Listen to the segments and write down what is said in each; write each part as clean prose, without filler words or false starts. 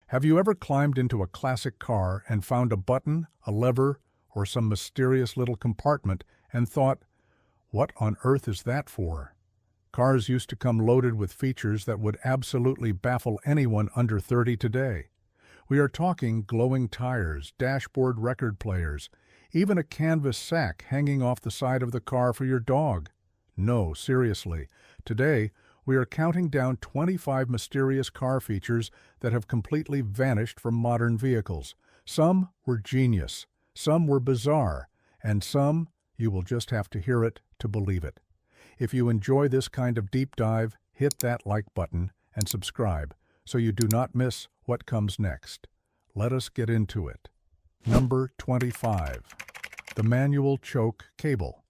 Have you ever climbed into a classic car and found a button, a lever, or some mysterious little compartment and thought, what on earth is that for? Cars used to come loaded with features that would absolutely baffle anyone under 30 today. We are talking glowing tires, dashboard record players, even a canvas sack hanging off the side of the car for your dog. No, seriously, today we are counting down 25 mysterious car features that have completely vanished from modern vehicles. Some were genius, some were bizarre, and some you will just have to hear it to believe it. If you enjoy this kind of deep dive, hit that like button and subscribe so you do not miss what comes next. Let us get into it. Number 25. The manual choke cable.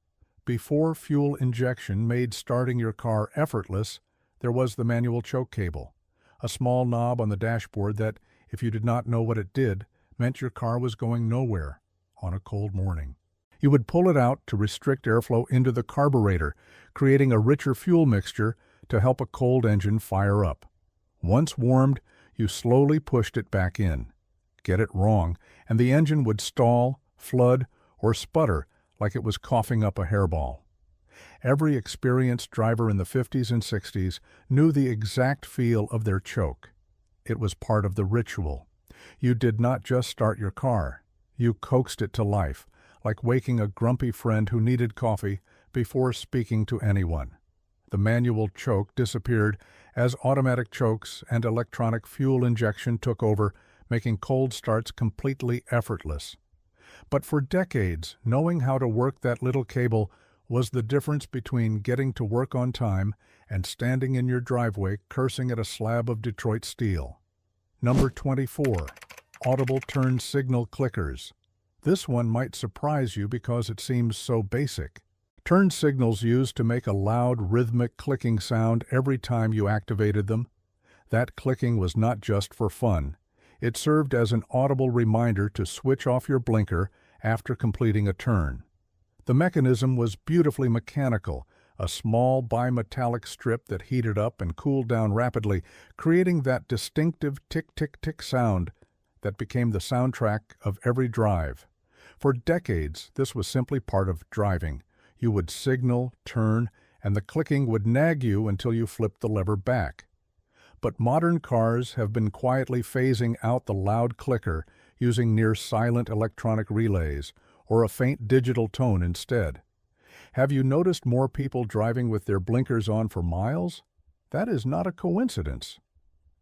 Before fuel injection made starting your car effortless, there was the manual choke cable, a small knob on the dashboard that, if you did not know what it did, meant your car was going nowhere on a cold morning. You would pull it out to restrict airflow into the carburetor, creating a richer fuel mixture to help a cold engine fire up. Once warmed, you slowly pushed it back in. Get it wrong, and the engine would stall, flood, or sputter like it was coughing up a hairball. Every experienced driver in the 50s and 60s knew the exact feel of their choke. It was part of the ritual. You did not just start your car. You coaxed it to life, like waking a grumpy friend who needed coffee before speaking to anyone. The manual choke disappeared as automatic chokes and electronic fuel injection took over, making cold starts completely effortless. But for decades, knowing how to work that little cable was the difference between getting to work on time and standing in your driveway cursing at a slab of Detroit steel. Number 24. Audible turn signal clickers. This one might surprise you because it seems so basic. Turn signals used to make a loud, rhythmic clicking sound every time you activated them. That clicking was not just for fun. It served as an audible reminder to switch off your blinker after completing a turn. The mechanism was beautifully mechanical, a small bimetallic strip that heated up and cooled down rapidly, creating that distinctive tick-tick-tick sound that became the soundtrack of every drive. For decades, this was simply part of driving. You would signal, turn, and the clicking would nag you until you flipped the lever back. But modern cars have been quietly phasing out the loud clicker, using near-silent electronic relays, or a faint digital tone instead. Have you noticed more people driving with their blinkers on for miles? That is not a coincidence.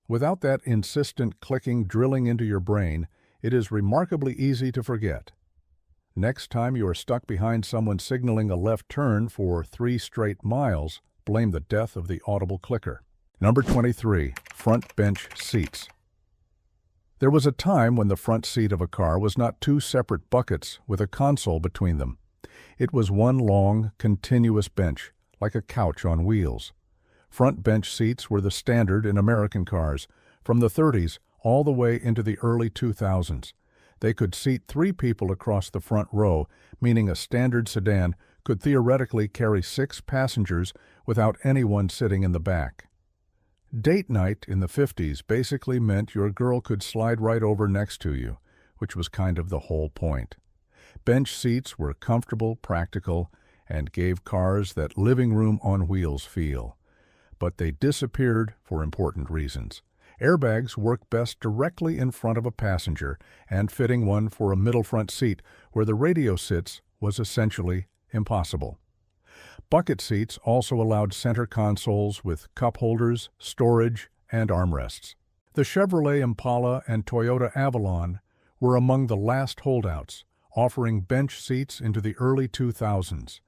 Without that insistent clicking drilling into your brain, it is remarkably easy to forget. Next time you are stuck behind someone signaling a left turn for 3 straight miles, blame the death of the audible clicker. Number 23. Front bench seats. There was a time when the front seat of a car was not 2 separate buckets with a console between them. It was one long, continuous bench, like a couch on wheels. Front bench seats were the standard in American cars, from the 30s all the way into the early 2000s. They could seat 3 people across the front row, meaning a standard sedan could theoretically carry 6 passengers without anyone sitting in the back. Date night in the 50s basically meant your girl could slide right over next to you, which was kind of the whole point. Bench seats were comfortable, practical, and gave cars that living room on wheels feel. But they disappeared for important reasons. Airbags work best directly in front of a passenger, and fitting one for a middle front seat where the radio sits was essentially impossible. Bucket seats also allowed center consoles with cup holders, storage, and armrests. The Chevrolet Impala and Toyota Avalon were among the last holdouts, offering bench seats into the early 2000s.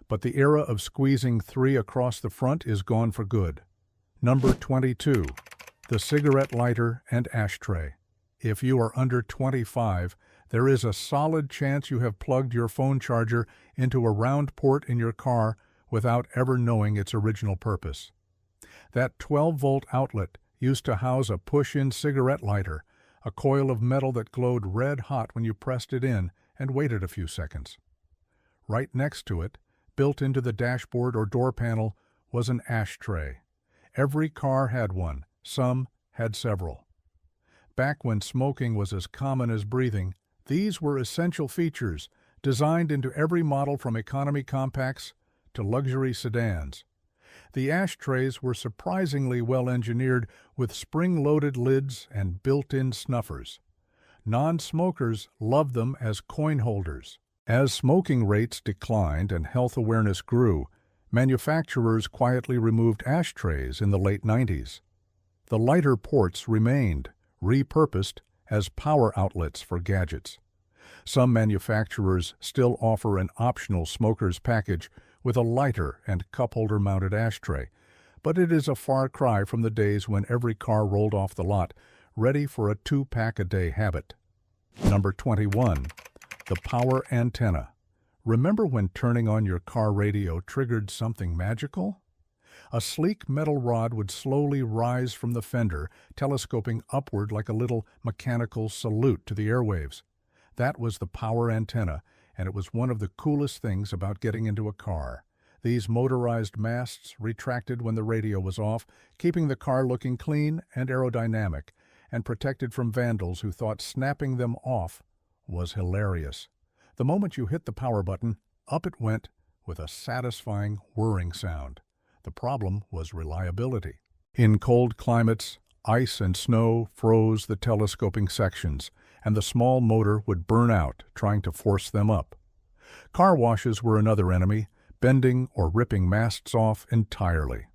But the era of squeezing 3 across the front is gone for good. Number 22. The cigarette lighter and ashtray. If you are under 25, there is a solid chance you have plugged your phone charger into a round port in your car without ever knowing its original purpose. That 12-volt outlet used to house a push-in cigarette lighter, a coil of metal that glowed red hot when you pressed it in and waited a few seconds. Right next to it, built into the dashboard or door panel, was an ashtray. Every car had one, some had several. Back when smoking was as common as breathing, these were essential features designed into every model from economy compacts to luxury sedans. The ashtrays were surprisingly well engineered with spring-loaded lids and built-in snuffers. Non-smokers loved them as coin holders. As smoking rates declined and health awareness grew, manufacturers quietly removed ashtrays in the late 90s. The lighter ports remained, repurposed as power outlets for gadgets. Some manufacturers still offer an optional smoker's package with a lighter and cup-holder-mounted ashtray, but it is a far cry from the days when every car rolled off the lot, ready for a 2-pack-a-day habit. Number 21. The power antenna. Remember when turning on your car radio triggered something magical? A sleek metal rod would slowly rise from the fender, telescoping upward like a little mechanical salute to the airwaves. That was the power antenna, and it was one of the coolest things about getting into a car. These motorized masts retracted when the radio was off, keeping the car looking clean and aerodynamic, and protected from vandals who thought snapping them off was hilarious. The moment you hit the power button, up it went with a satisfying whirring sound. The problem was reliability. In cold climates, ice and snow froze the telescoping sections, and the small motor would burn out trying to force them up. Car washes were another enemy, bending or ripping masts off entirely.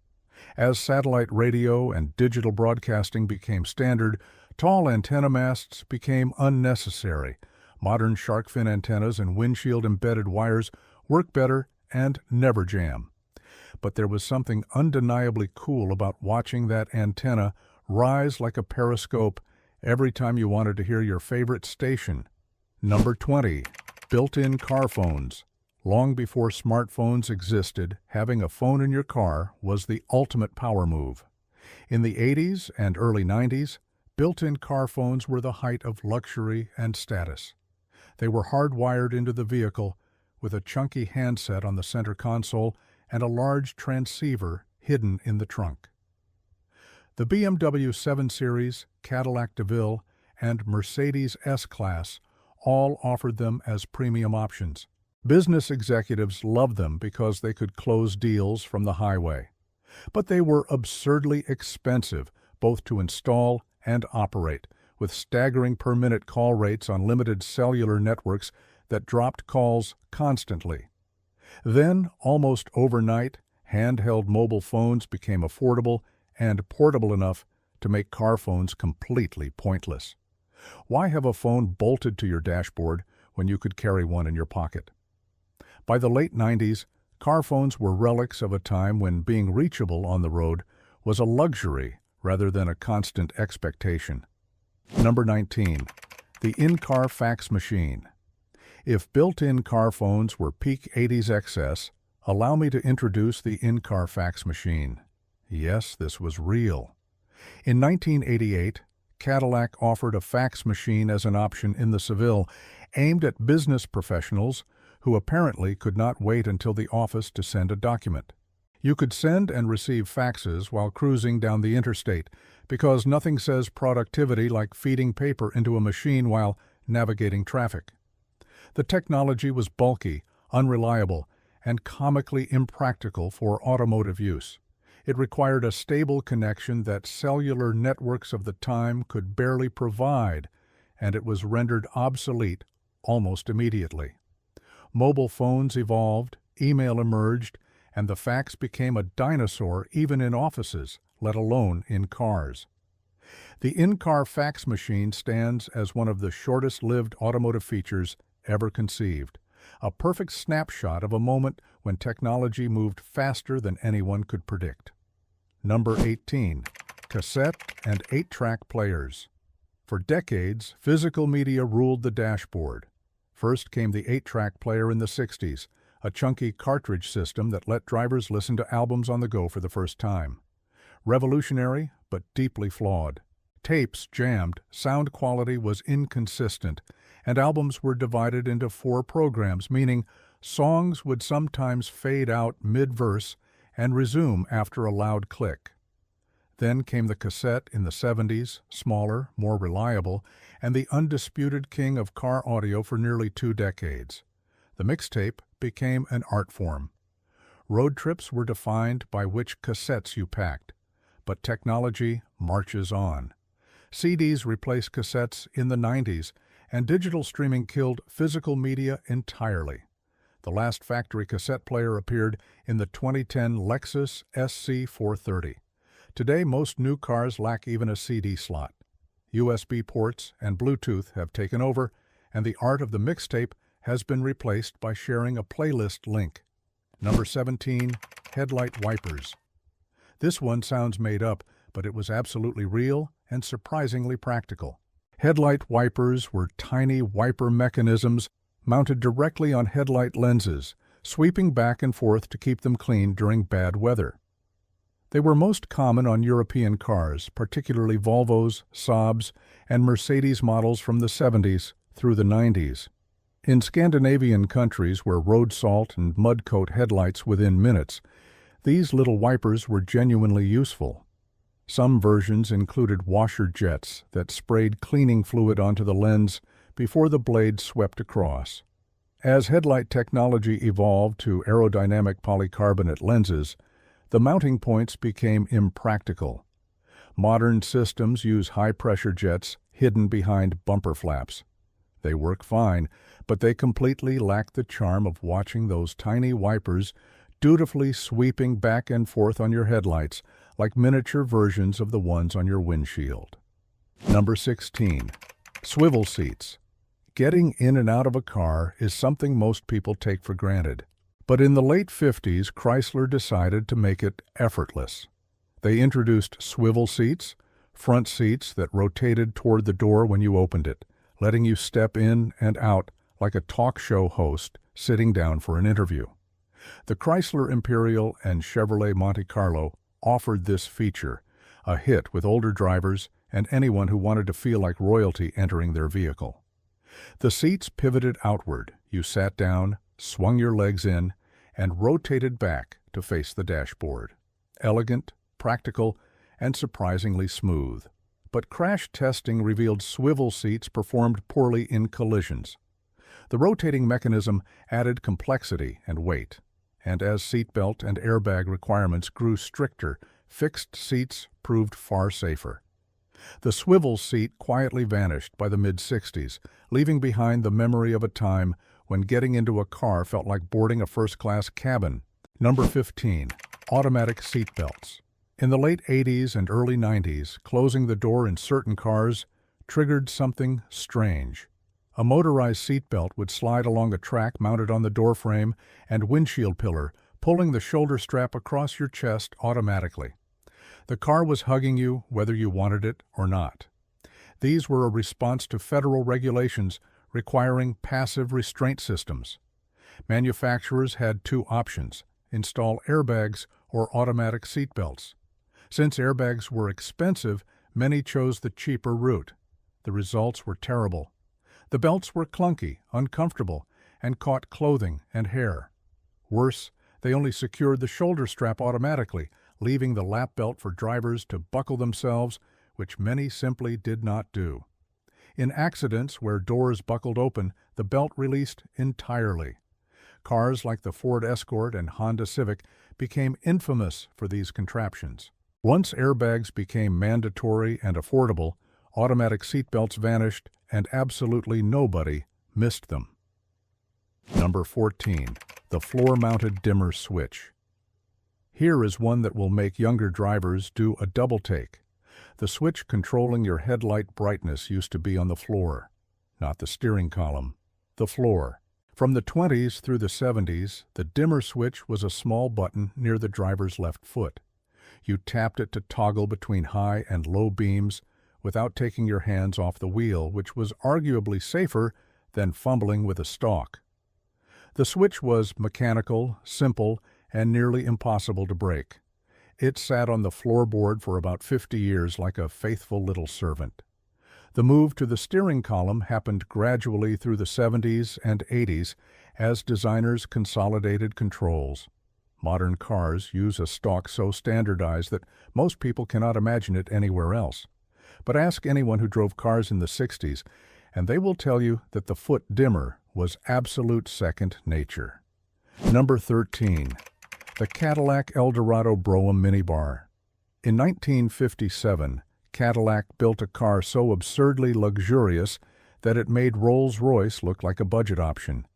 As satellite radio and digital broadcasting became standard, tall antenna masts became unnecessary. Modern shark fin antennas and windshield-embedded wires work better and never jam. But there was something undeniably cool about watching that antenna rise like a periscope every time you wanted to hear your favorite station. Number 20. Built-in car phones. Long before smartphones existed, having a phone in your car was the ultimate power move. In the 80s and early 90s, built-in car phones were the height of luxury and status. They were hardwired into the vehicle with a chunky handset on the center console and a large transceiver hidden in the trunk. The BMW 7 Series, Cadillac DeVille, and Mercedes S-Class all offered them as premium options. Business executives loved them because they could close deals from the highway. But they were absurdly expensive, both to install and operate, with staggering per-minute call rates on limited cellular networks that dropped calls constantly. Then, almost overnight, handheld mobile phones became affordable and portable enough to make car phones completely pointless. Why have a phone bolted to your dashboard when you could carry one in your pocket? By the late 90s, car phones were relics of a time when being reachable on the road was a luxury rather than a constant expectation. Number 19. The in-car fax machine. If built-in car phones were peak 80s excess, allow me to introduce the in-car fax machine. Yes, this was real. In 1988, Cadillac offered a fax machine as an option in the Seville, aimed at business professionals who apparently could not wait until the office to send a document. You could send and receive faxes while cruising down the interstate, because nothing says productivity like feeding paper into a machine while navigating traffic. The technology was bulky, unreliable, and comically impractical for automotive use. It required a stable connection that cellular networks of the time could barely provide, and it was rendered obsolete almost immediately. Mobile phones evolved, email emerged, and the fax became a dinosaur even in offices, let alone in cars. The in-car fax machine stands as one of the shortest-lived automotive features ever conceived, a perfect snapshot of a moment when technology moved faster than anyone could predict. Number 18. Cassette and 8-track players. For decades, physical media ruled the dashboard. First came the 8-track player in the 60s, a chunky cartridge system that let drivers listen to albums on the go for the first time. Revolutionary, but deeply flawed. Tapes jammed, sound quality was inconsistent, and albums were divided into 4 programs, meaning songs would sometimes fade out mid-verse and resume after a loud click. Then came the cassette in the 70s, smaller, more reliable, and the undisputed king of car audio for nearly 2 decades. The mixtape became an art form. Road trips were defined by which cassettes you packed, but technology marches on. CDs replaced cassettes in the 90s, and digital streaming killed physical media entirely. The last factory cassette player appeared in the 2010 Lexus SC430. Today, most new cars lack even a CD slot. USB ports and Bluetooth have taken over, and the art of the mixtape has been replaced by sharing a playlist link. Number 17, headlight wipers. This one sounds made up, but it was absolutely real and surprisingly practical. Headlight wipers were tiny wiper mechanisms mounted directly on headlight lenses, sweeping back and forth to keep them clean during bad weather. They were most common on European cars, particularly Volvos, Saabs, and Mercedes models from the 70s through the 90s. In Scandinavian countries where road salt and mud coat headlights within minutes, these little wipers were genuinely useful. Some versions included washer jets that sprayed cleaning fluid onto the lens before the blade swept across. As headlight technology evolved to aerodynamic polycarbonate lenses, the mounting points became impractical. Modern systems use high-pressure jets hidden behind bumper flaps. They work fine, but they completely lack the charm of watching those tiny wipers dutifully sweeping back and forth on your headlights like miniature versions of the ones on your windshield. Number 16. Swivel seats. Getting in and out of a car is something most people take for granted. But in the late 50s, Chrysler decided to make it effortless. They introduced swivel seats, front seats that rotated toward the door when you opened it, letting you step in and out like a talk show host sitting down for an interview. The Chrysler Imperial and Chevrolet Monte Carlo offered this feature, a hit with older drivers and anyone who wanted to feel like royalty entering their vehicle. The seats pivoted outward. You sat down, swung your legs in, and rotated back to face the dashboard. Elegant, practical, and surprisingly smooth. But crash testing revealed swivel seats performed poorly in collisions. The rotating mechanism added complexity and weight, and as seatbelt and airbag requirements grew stricter, fixed seats proved far safer. The swivel seat quietly vanished by the mid-60s, leaving behind the memory of a time when getting into a car felt like boarding a first-class cabin. Number 15. Automatic seat belts. In the late 80s and early 90s, closing the door in certain cars triggered something strange. A motorized seatbelt would slide along a track mounted on the doorframe and windshield pillar, pulling the shoulder strap across your chest automatically. The car was hugging you whether you wanted it or not. These were a response to federal regulations requiring passive restraint systems. Manufacturers had 2 options: install airbags or automatic seatbelts. Since airbags were expensive, many chose the cheaper route. The results were terrible. The belts were clunky, uncomfortable, and caught clothing and hair. Worse, they only secured the shoulder strap automatically, leaving the lap belt for drivers to buckle themselves, which many simply did not do. In accidents where doors buckled open, the belt released entirely. Cars like the Ford Escort and Honda Civic became infamous for these contraptions. Once airbags became mandatory and affordable, automatic seatbelts vanished and absolutely nobody missed them. Number 14. The floor-mounted dimmer switch. Here is one that will make younger drivers do a double take. The switch controlling your headlight brightness used to be on the floor, not the steering column, the floor. From the 20s through the 70s, the dimmer switch was a small button near the driver's left foot. You tapped it to toggle between high and low beams without taking your hands off the wheel, which was arguably safer than fumbling with a stalk. The switch was mechanical, simple, and nearly impossible to break. It sat on the floorboard for about 50 years like a faithful little servant. The move to the steering column happened gradually through the 70s and 80s as designers consolidated controls. Modern cars use a stalk so standardized that most people cannot imagine it anywhere else. But ask anyone who drove cars in the 60s, and they will tell you that the foot dimmer was absolute second nature. Number 13. The Cadillac Eldorado Brougham Minibar. In 1957, Cadillac built a car so absurdly luxurious that it made Rolls-Royce look like a budget option.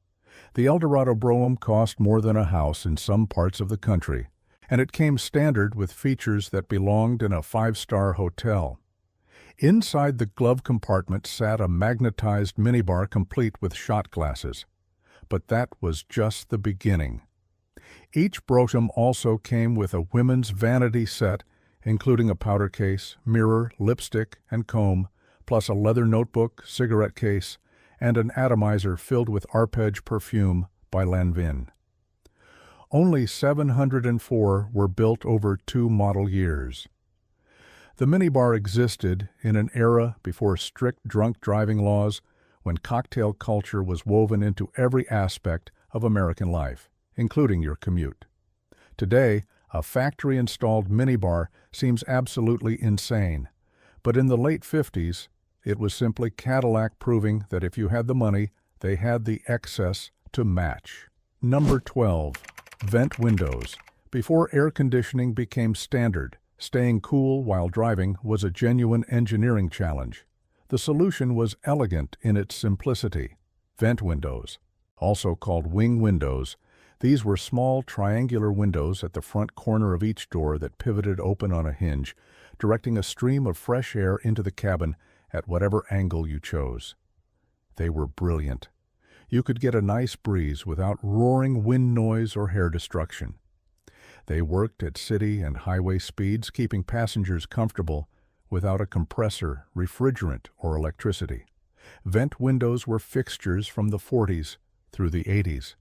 The Eldorado Brougham cost more than a house in some parts of the country, and it came standard with features that belonged in a five-star hotel. Inside the glove compartment sat a magnetized minibar complete with shot glasses. But that was just the beginning. Each Brougham also came with a women's vanity set, including a powder case, mirror, lipstick, and comb, plus a leather notebook, cigarette case, and an atomizer filled with Arpege perfume by Lanvin. Only 704 were built over 2 model years. The minibar existed in an era before strict drunk driving laws, when cocktail culture was woven into every aspect of American life, including your commute. Today, a factory-installed minibar seems absolutely insane, but in the late 50s, it was simply Cadillac proving that if you had the money, they had the excess to match. Number 12. Vent windows. Before air conditioning became standard, staying cool while driving was a genuine engineering challenge. The solution was elegant in its simplicity. Vent windows, also called wing windows, these were small triangular windows at the front corner of each door that pivoted open on a hinge, directing a stream of fresh air into the cabin at whatever angle you chose. They were brilliant. You could get a nice breeze without roaring wind noise or hair destruction. They worked at city and highway speeds, keeping passengers comfortable without a compressor, refrigerant, or electricity. Vent windows were fixtures from the 40s through the 80s.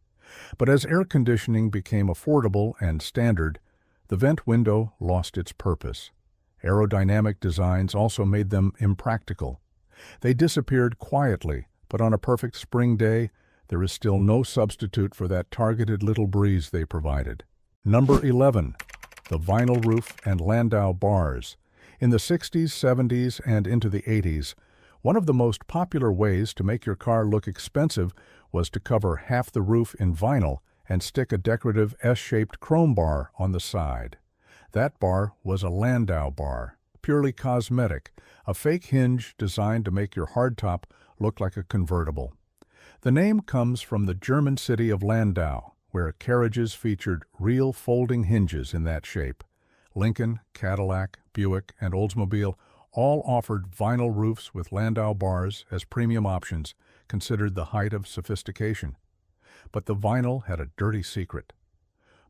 But as air conditioning became affordable and standard, the vent window lost its purpose. Aerodynamic designs also made them impractical. They disappeared quietly, but on a perfect spring day, there is still no substitute for that targeted little breeze they provided. Number 11. The vinyl roof and landau bars. In the 60s, 70s, and into the 80s, one of the most popular ways to make your car look expensive was to cover half the roof in vinyl and stick a decorative S-shaped chrome bar on the side. That bar was a landau bar, purely cosmetic, a fake hinge designed to make your hardtop look like a convertible. The name comes from the German city of Landau, where carriages featured real folding hinges in that shape. Lincoln, Cadillac, Buick, and Oldsmobile all offered vinyl roofs with landau bars as premium options, considered the height of sophistication. But the vinyl had a dirty secret.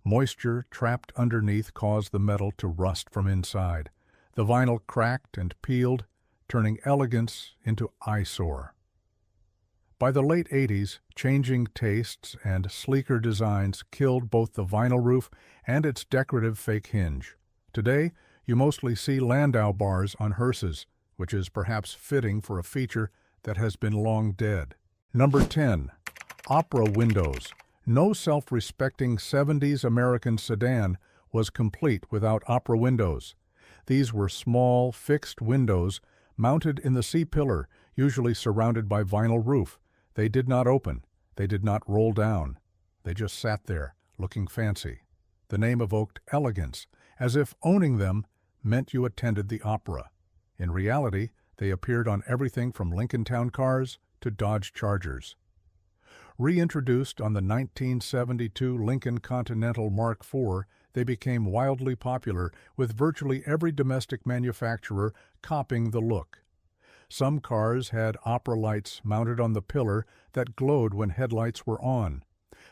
Moisture trapped underneath caused the metal to rust from inside. The vinyl cracked and peeled, turning elegance into eyesore. By the late 80s, changing tastes and sleeker designs killed both the vinyl roof and its decorative fake hinge. Today, you mostly see landau bars on hearses, which is perhaps fitting for a feature that has been long dead. Number 10. Opera windows. No self-respecting 70s American sedan was complete without opera windows. These were small, fixed windows mounted in the C-pillar, usually surrounded by vinyl roof. They did not open. They did not roll down. They just sat there, looking fancy. The name evoked elegance, as if owning them meant you attended the opera. In reality, they appeared on everything from Lincoln Town cars to Dodge Chargers. Reintroduced on the 1972 Lincoln Continental Mark IV, they became wildly popular, with virtually every domestic manufacturer copying the look. Some cars had opera lights mounted on the pillar that glowed when headlights were on.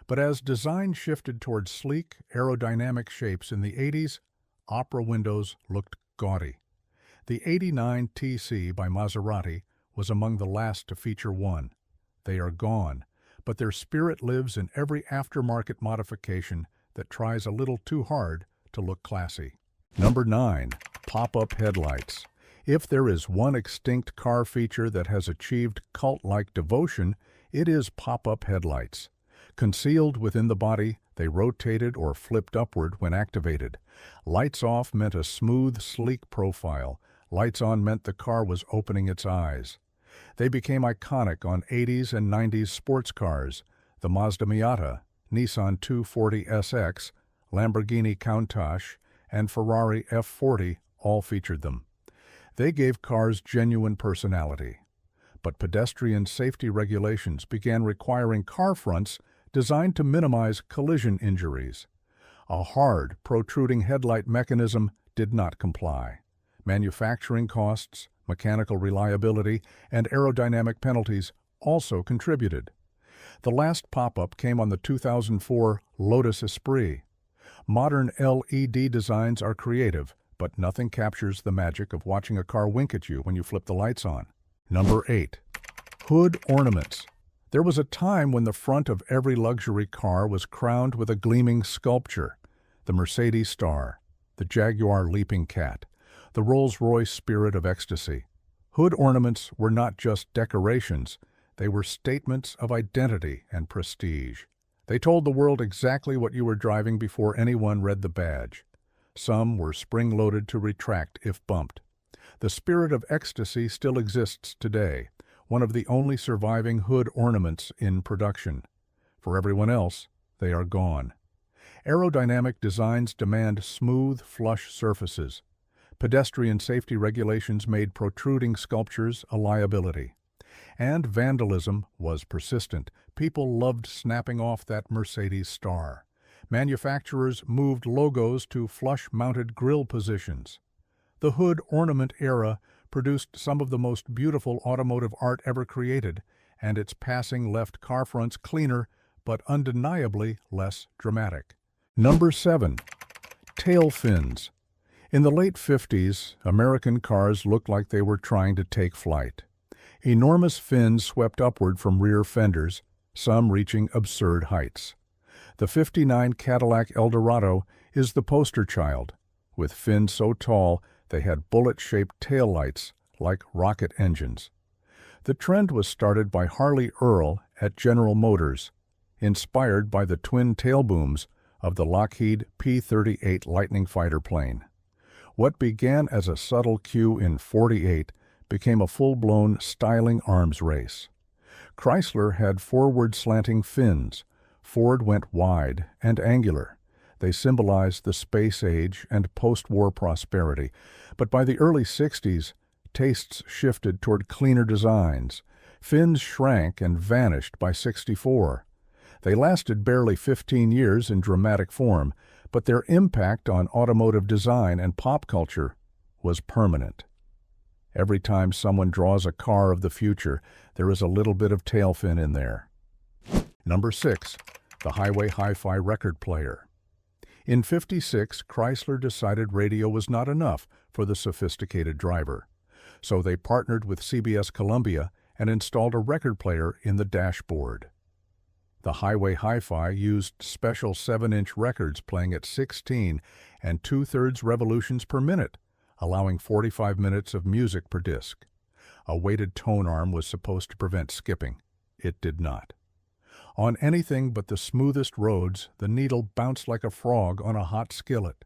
But as design shifted towards sleek, aerodynamic shapes in the 80s, opera windows looked gaudy. The 89 TC by Maserati was among the last to feature one. They are gone, but their spirit lives in every aftermarket modification that tries a little too hard to look classy. Number 9. Pop-up headlights. If there is one extinct car feature that has achieved cult-like devotion, it is pop-up headlights. Concealed within the body, They rotated or flipped upward when activated. Lights off meant a smooth, sleek profile. Lights on meant the car was opening its eyes. They became iconic on 80s and 90s sports cars. The Mazda Miata, Nissan 240 SX, Lamborghini Countach, and Ferrari F40 all featured them. They gave cars genuine personality. But pedestrian safety regulations began requiring car fronts designed to minimize collision injuries. A hard, protruding headlight mechanism did not comply. Manufacturing costs, mechanical reliability, and aerodynamic penalties also contributed. The last pop-up came on the 2004 Lotus Esprit. Modern LED designs are creative, but nothing captures the magic of watching a car wink at you when you flip the lights on. Number 8. Hood ornaments. There was a time when the front of every luxury car was crowned with a gleaming sculpture. The Mercedes Star, the Jaguar Leaping Cat, the Rolls-Royce Spirit of Ecstasy. Hood ornaments were not just decorations, they were statements of identity and prestige. They told the world exactly what you were driving before anyone read the badge. Some were spring-loaded to retract if bumped. The Spirit of Ecstasy still exists today, one of the only surviving hood ornaments in production. For everyone else, they are gone. Aerodynamic designs demand smooth, flush surfaces. Pedestrian safety regulations made protruding sculptures a liability. And vandalism was persistent. People loved snapping off that Mercedes Star. Manufacturers moved logos to flush-mounted grille positions. The hood ornament era produced some of the most beautiful automotive art ever created, and its passing left car fronts cleaner, but undeniably less dramatic. Number 7. Tail fins. In the late 50s, American cars looked like they were trying to take flight. Enormous fins swept upward from rear fenders, some reaching absurd heights. The '59 Cadillac Eldorado is the poster child, with fins so tall they had bullet-shaped taillights like rocket engines. The trend was started by Harley Earl at General Motors, inspired by the twin tailbooms of the Lockheed P-38 Lightning fighter plane. What began as a subtle cue in '48 became a full-blown styling arms race. Chrysler had forward slanting fins. Ford went wide and angular. They symbolized the space age and post-war prosperity. But by the early '60s, tastes shifted toward cleaner designs. Fins shrank and vanished by '64. They lasted barely 15 years in dramatic form, but their impact on automotive design and pop culture was permanent. Every time someone draws a car of the future, there is a little bit of tail fin in there. Number 6. The Highway Hi-Fi record player. In '56, Chrysler decided radio was not enough for the sophisticated driver. So they partnered with CBS Columbia and installed a record player in the dashboard. The Highway Hi-Fi used special 7-inch records playing at 16 and 2/3 revolutions per minute, allowing 45 minutes of music per disc. A weighted tone arm was supposed to prevent skipping. It did not. On anything but the smoothest roads, the needle bounced like a frog on a hot skillet.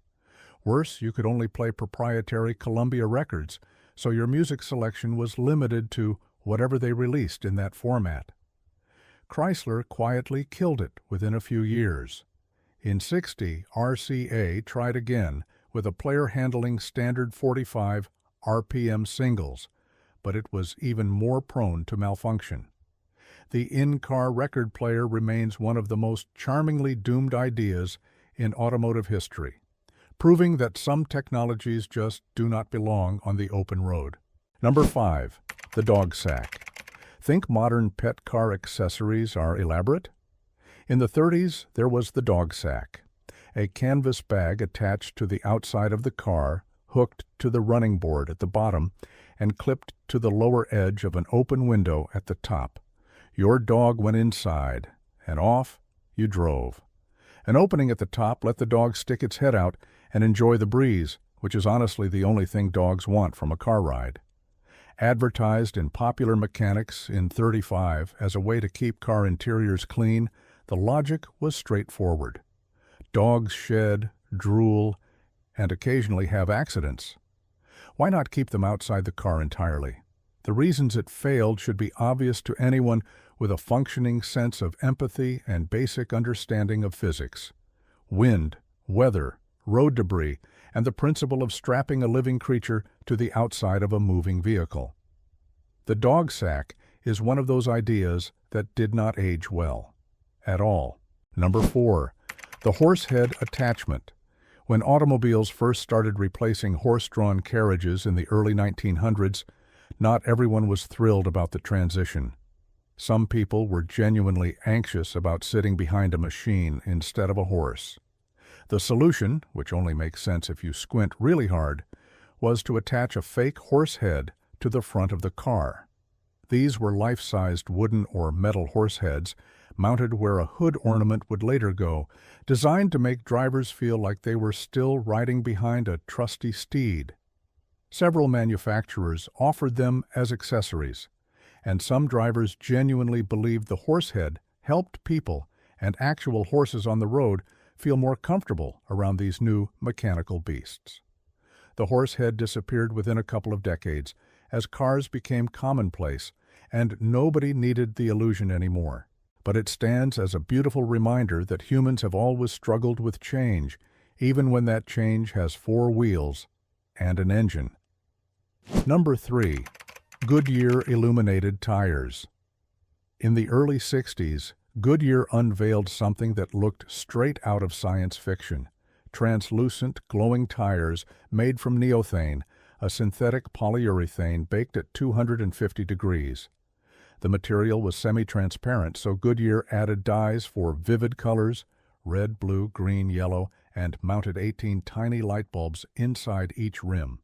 Worse, you could only play proprietary Columbia records, so your music selection was limited to whatever they released in that format. Chrysler quietly killed it within a few years. In '60, RCA tried again with a player handling standard 45 RPM singles, but it was even more prone to malfunction. The in-car record player remains one of the most charmingly doomed ideas in automotive history, proving that some technologies just do not belong on the open road. Number 5. The dog sack. Think modern pet car accessories are elaborate? In the '30s, there was the dog sack, a canvas bag attached to the outside of the car, hooked to the running board at the bottom, and clipped to the lower edge of an open window at the top. Your dog went inside, and off you drove. An opening at the top let the dog stick its head out and enjoy the breeze, which is honestly the only thing dogs want from a car ride. Advertised in Popular Mechanics in '35 as a way to keep car interiors clean, the logic was straightforward. Dogs shed, drool, and occasionally have accidents. Why not keep them outside the car entirely? The reasons it failed should be obvious to anyone with a functioning sense of empathy and basic understanding of physics. Wind, weather, road debris, and the principle of strapping a living creature to the outside of a moving vehicle. The dog sack is one of those ideas that did not age well. At all. Number 4. The horse head attachment. When automobiles first started replacing horse-drawn carriages in the early 1900s, not everyone was thrilled about the transition. Some people were genuinely anxious about sitting behind a machine instead of a horse. The solution, which only makes sense if you squint really hard, was to attach a fake horse head to the front of the car. These were life-sized wooden or metal horse heads, mounted where a hood ornament would later go, designed to make drivers feel like they were still riding behind a trusty steed. Several manufacturers offered them as accessories, and some drivers genuinely believed the horse head helped people and actual horses on the road feel more comfortable around these new mechanical beasts. The horse head disappeared within a couple of decades as cars became commonplace and nobody needed the illusion anymore. But it stands as a beautiful reminder that humans have always struggled with change, even when that change has 4 wheels and an engine. Number 3. Goodyear illuminated tires. In the early 60s, Goodyear unveiled something that looked straight out of science fiction: translucent, glowing tires made from neothane, a synthetic polyurethane baked at 250 degrees. The material was semi-transparent, so Goodyear added dyes for vivid colors, red, blue, green, yellow, and mounted 18 tiny light bulbs inside each rim.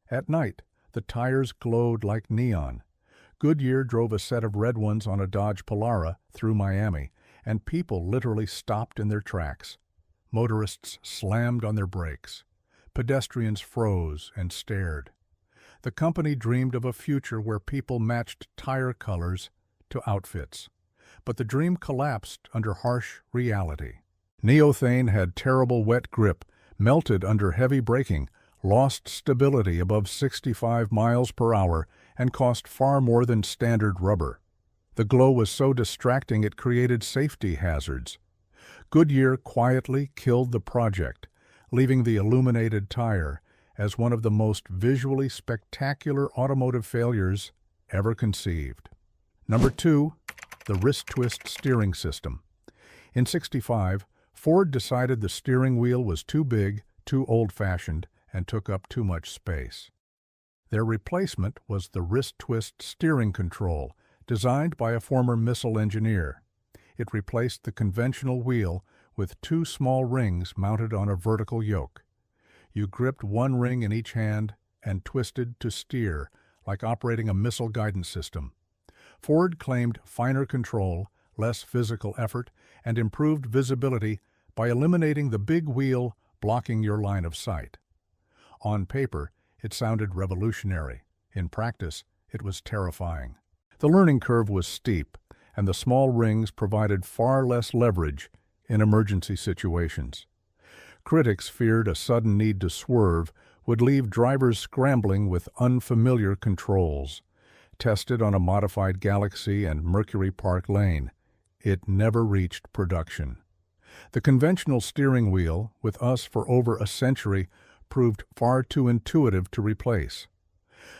At night, the tires glowed like neon. Goodyear drove a set of red ones on a Dodge Polara through Miami, and people literally stopped in their tracks. Motorists slammed on their brakes. Pedestrians froze and stared. The company dreamed of a future where people matched tire colors to outfits. But the dream collapsed under harsh reality. Neothane had terrible wet grip, melted under heavy braking, lost stability above 65 miles per hour, and cost far more than standard rubber. The glow was so distracting it created safety hazards. Goodyear quietly killed the project, leaving the illuminated tire as one of the most visually spectacular automotive failures ever conceived. Number 2. The wrist twist steering system. In '65, Ford decided the steering wheel was too big, too old-fashioned, and took up too much space. Their replacement was the wrist twist steering control, designed by a former missile engineer. It replaced the conventional wheel with 2 small rings mounted on a vertical yoke. You gripped one ring in each hand and twisted to steer, like operating a missile guidance system. Ford claimed finer control, less physical effort, and improved visibility by eliminating the big wheel blocking your line of sight. On paper, it sounded revolutionary. In practice, it was terrifying. The learning curve was steep, and the small rings provided far less leverage in emergency situations. Critics feared a sudden need to swerve would leave drivers scrambling with unfamiliar controls. Tested on a modified Galaxy and Mercury Park Lane, it never reached production. The conventional steering wheel, with us for over a century, proved far too intuitive to replace.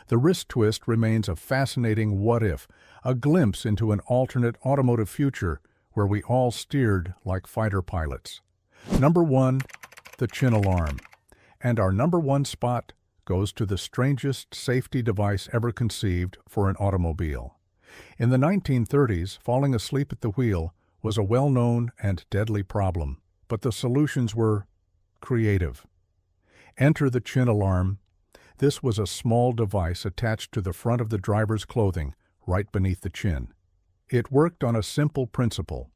The wrist twist remains a fascinating what-if, a glimpse into an alternate automotive future where we all steered like fighter pilots. Number 1. The chin alarm. And our number 1 spot goes to the strangest safety device ever conceived for an automobile. In the 1930s, falling asleep at the wheel was a well-known and deadly problem, but the solutions were creative. Enter the chin alarm. This was a small device attached to the front of the driver's clothing, right beneath the chin. It worked on a simple principle.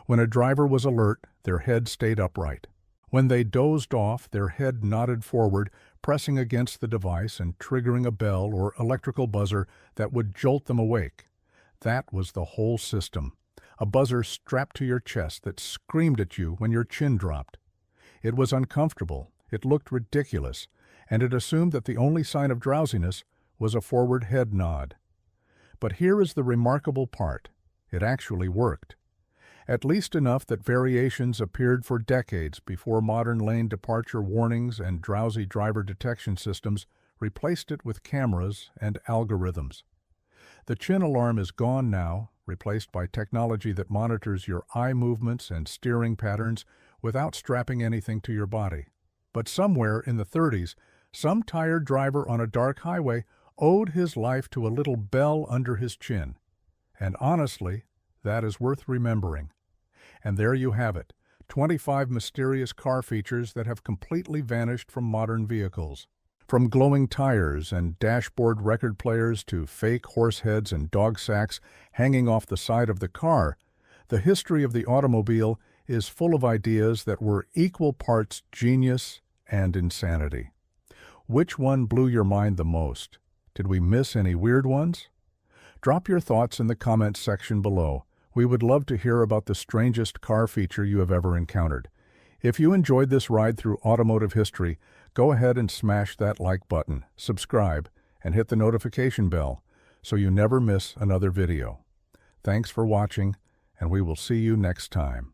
When a driver was alert, their head stayed upright. When they dozed off, their head nodded forward, pressing against the device and triggering a bell or electrical buzzer that would jolt them awake. That was the whole system. A buzzer strapped to your chest that screamed at you when your chin dropped. It was uncomfortable, it looked ridiculous, and it assumed that the only sign of drowsiness was a forward head nod. But here is the remarkable part. It actually worked. At least enough that variations appeared for decades before modern lane departure warnings and drowsy driver detection systems replaced it with cameras and algorithms. The chin alarm is gone now, replaced by technology that monitors your eye movements and steering patterns without strapping anything to your body. But somewhere in the 30s, some tired driver on a dark highway owed his life to a little bell under his chin. And honestly, that is worth remembering. And there you have it, 25 mysterious car features that have completely vanished from modern vehicles. From glowing tires and dashboard record players to fake horse heads and dog sacks hanging off the side of the car, the history of the automobile is full of ideas that were equal parts genius and insanity. Which one blew your mind the most? Did we miss any weird ones? Drop your thoughts in the comments section below. We would love to hear about the strangest car feature you have ever encountered. If you enjoyed this ride through automotive history, go ahead and smash that like button, subscribe, and hit the notification bell so you never miss another video. Thanks for watching, and we will see you next time.